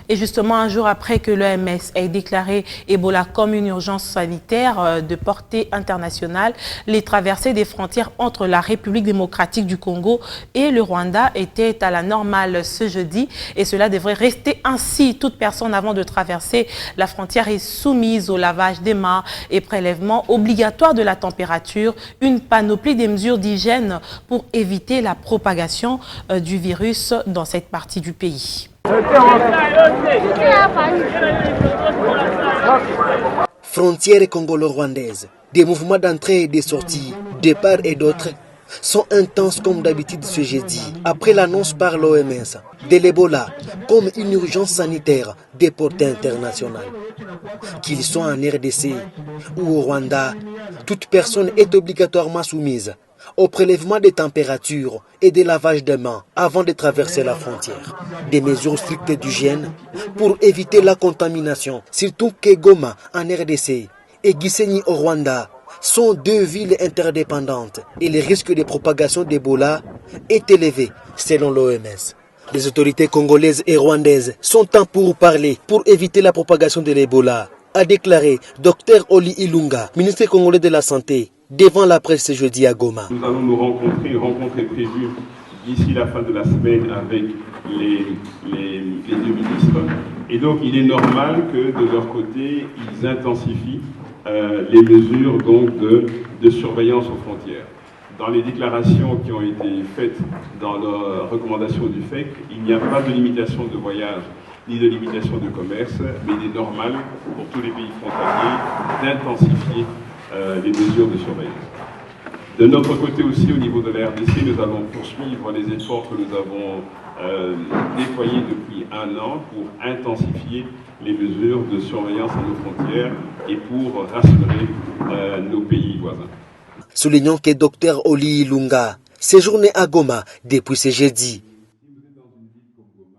Et justement, un jour après que l'OMS ait déclaré Ebola comme une urgence sanitaire de portée internationale, les traversées des frontières entre la République démocratique du Congo et le Rwanda étaient à la normale ce jeudi. Et cela devrait rester ainsi. Toute personne avant de traverser la frontière est soumise au lavage des mains et prélèvement obligatoire de la température, une panoplie des mesures d'hygiène pour éviter la propagation du virus dans cette partie du pays. Frontière congolo-rwandaise, des mouvements d'entrée et de sortie, de part et d'autre, sont intenses comme d'habitude ce jeudi, après l'annonce par l'OMS de l'Ebola comme une urgence sanitaire de portée internationale. Qu'ils soient en RDC ou au Rwanda, toute personne est obligatoirement soumise au prélèvement des températures et des lavages de mains avant de traverser la frontière. Des mesures strictes d'hygiène pour éviter la contamination, surtout que Goma en RDC et Gisenyi au Rwanda sont deux villes interdépendantes et le risque de propagation d'Ebola est élevé selon l'OMS. Les autorités congolaises et rwandaises sont en pourparlers pour éviter la propagation de l'Ebola, a déclaré Dr Oli Ilunga, ministre congolais de la Santé, devant la presse ce jeudi à Goma. Nous allons nous rencontrer, une rencontre est prévue d'ici la fin de la semaine avec les deux ministres. Et donc il est normal que de leur côté, ils intensifient les mesures donc, de surveillance aux frontières. Dans les déclarations qui ont été faites dans la recommandation du FEC, il n'y a pas de limitation de voyage ni de limitation de commerce, mais il est normal pour tous les pays frontaliers d'intensifier les mesures de surveillance. De notre côté aussi, au niveau de la RDC, nous allons poursuivre les efforts que nous avons déployés depuis un an pour intensifier les mesures de surveillance à nos frontières et pour rassurer nos pays voisins. Soulignons que Dr Oli Ilunga séjourne à Goma depuis ce jeudi